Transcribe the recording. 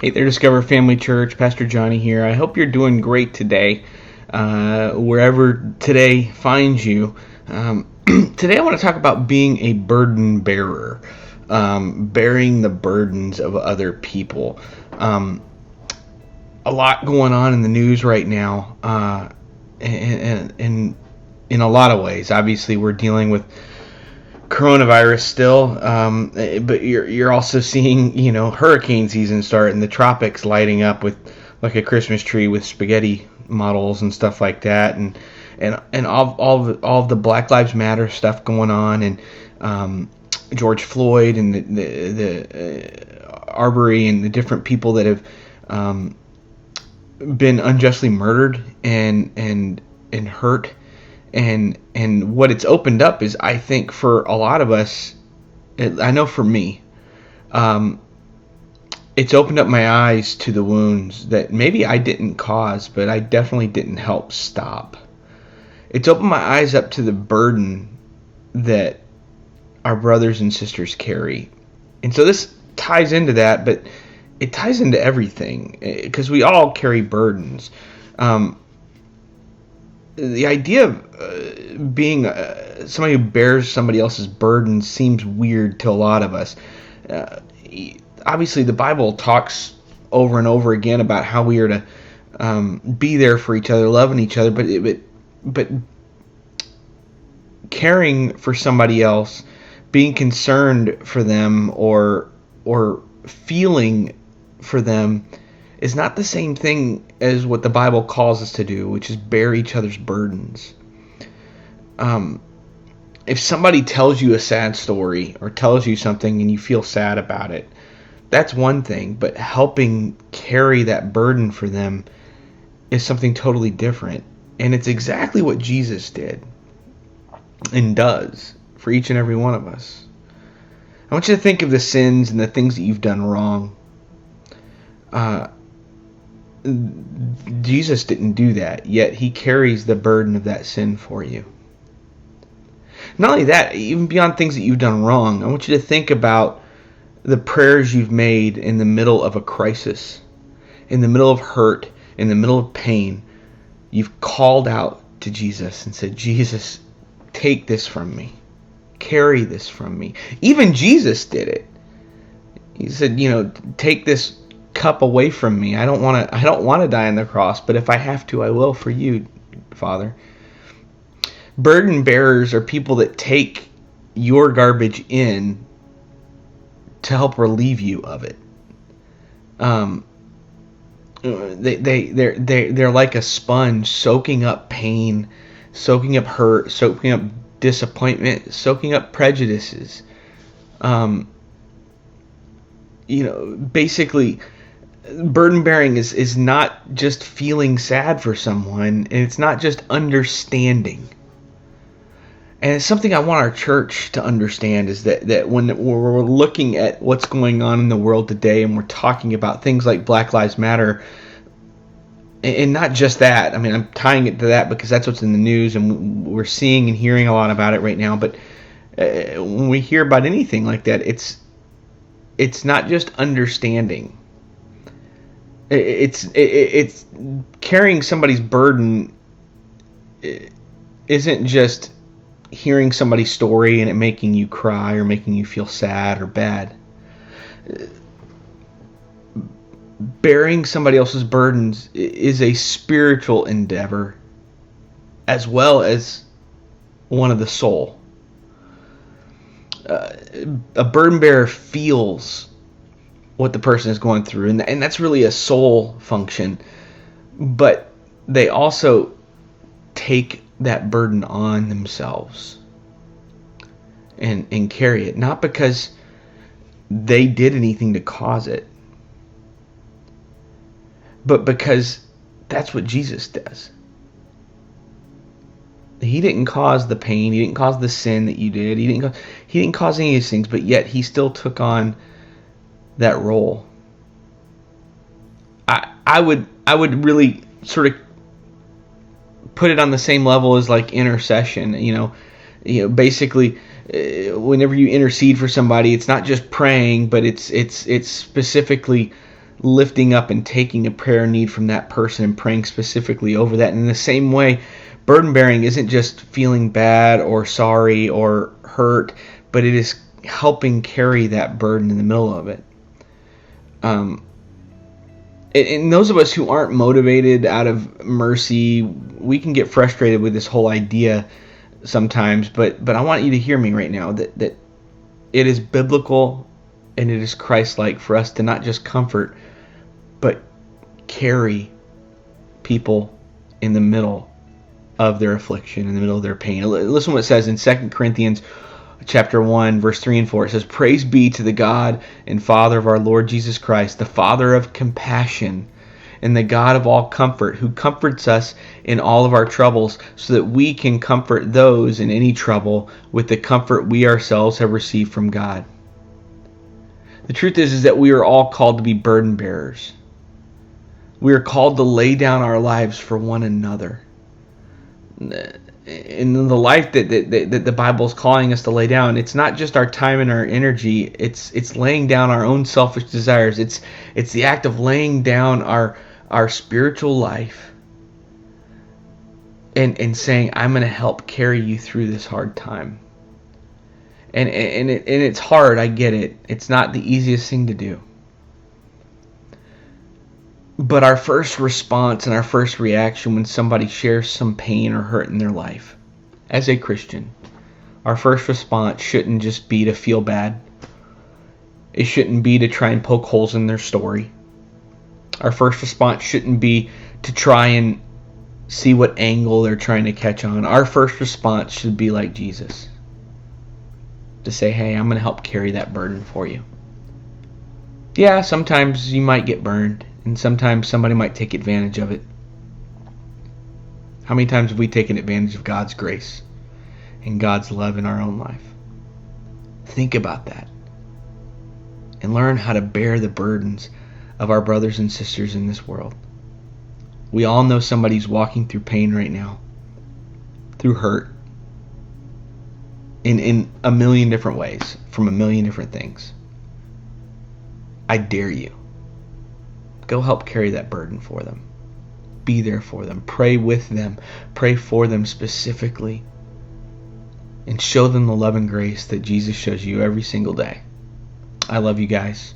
Hey there, Discover Family Church. Pastor Johnny here. I hope you're doing great today, wherever today finds you. Today I want to talk about being a burden bearer, bearing the burdens of other people. A lot going on in the news right now, and in a lot of ways. Obviously, we're dealing with coronavirus still, but you're also seeing, hurricane season start and the tropics lighting up with like a Christmas tree with spaghetti models and stuff like that, and all of the Black Lives Matter stuff going on, and George Floyd and the Arbery and the different people that have been unjustly murdered and hurt. And what it's opened up is, I think, for a lot of us, I know for me, it's opened up my eyes to the wounds that maybe I didn't cause, but I definitely didn't help stop. It's opened my eyes up to the burden that our brothers and sisters carry. And so this ties into that, but it ties into everything, because we all carry burdens. The idea of being somebody who bears somebody else's burden seems weird to a lot of us. Obviously, the Bible talks over and over again about how we are to be there for each other, loving each other, but caring for somebody else, being concerned for them, or feeling for them is not the same thing as what the Bible calls us to do, which is bear each other's burdens. If somebody tells you a sad story or tells you something and you feel sad about it, that's one thing, but helping carry that burden for them is something totally different. And it's exactly what Jesus did and does for each and every one of us. I want you to think of the sins and the things that you've done wrong. Jesus didn't do that, yet he carries the burden of that sin for you. Not only that, even beyond things that you've done wrong, I want you to think about the prayers you've made in the middle of a crisis, in the middle of hurt, in the middle of pain. You've called out to Jesus and said, Jesus, take this from me. Carry this from me. Even Jesus did it. He said, take this cup away from me. I don't want to die on the cross, but if I have to, I will for you, Father. Burden bearers are people that take your garbage in to help relieve you of it. They're like a sponge, soaking up pain, soaking up hurt, soaking up disappointment, soaking up prejudices. Basically, burden bearing is not just feeling sad for someone, and it's not just understanding. And it's something I want our church to understand, is that when we're looking at what's going on in the world today, and we're talking about things like Black Lives Matter, and not just that. I mean, I'm tying it to that because that's what's in the news, and we're seeing and hearing a lot about it right now. But when we hear about anything like that, it's not just understanding. It's carrying somebody's burden isn't just hearing somebody's story and it making you cry or making you feel sad or bad. Bearing somebody else's burdens is a spiritual endeavor as well as one of the soul. A burden bearer feels what the person is going through, and that's really a soul function, but they also take that burden on themselves and carry it, not because they did anything to cause it, but because that's what Jesus does. He didn't cause the pain, he didn't cause the sin that you did, he didn't cause any of these things, but yet he still took on that role. I would really sort of put it on the same level as like intercession. Basically, whenever you intercede for somebody, it's not just praying, but it's specifically lifting up and taking a prayer need from that person and praying specifically over that. And in the same way, burden bearing isn't just feeling bad or sorry or hurt, but it is helping carry that burden in the middle of it. And those of us who aren't motivated out of mercy, we can get frustrated with this whole idea sometimes, but I want you to hear me right now that it is biblical and it is Christ-like for us to not just comfort, but carry people in the middle of their affliction, in the middle of their pain. Listen to what it says in 2 Corinthians chapter 1, verse 3 and 4. It says, "Praise be to the God and Father of our Lord Jesus Christ, the Father of compassion and the God of all comfort, who comforts us in all of our troubles, so that we can comfort those in any trouble with the comfort we ourselves have received from God." The truth is that we are all called to be burden bearers. We are called to lay down our lives for one another. In the life that the Bible is calling us to lay down, it's not just our time and our energy. It's laying down our own selfish desires. It's the act of laying down our spiritual life and saying, "I'm going to help carry you through this hard time." And it's hard. I get it. It's not the easiest thing to do. But our first response and our first reaction when somebody shares some pain or hurt in their life, as a Christian, our first response shouldn't just be to feel bad. It shouldn't be to try and poke holes in their story. Our first response shouldn't be to try and see what angle they're trying to catch on. Our first response should be like Jesus. To say, "Hey, I'm going to help carry that burden for you." Yeah, sometimes you might get burned, and sometimes somebody might take advantage of it. How many times have we taken advantage of God's grace and God's love in our own life? Think about that and learn how to bear the burdens of our brothers and sisters in this world. We all know somebody's walking through pain right now, through hurt, in a million different ways, from a million different things. I dare you. Go help carry that burden for them. Be there for them. Pray with them. Pray for them specifically. And show them the love and grace that Jesus shows you every single day. I love you guys.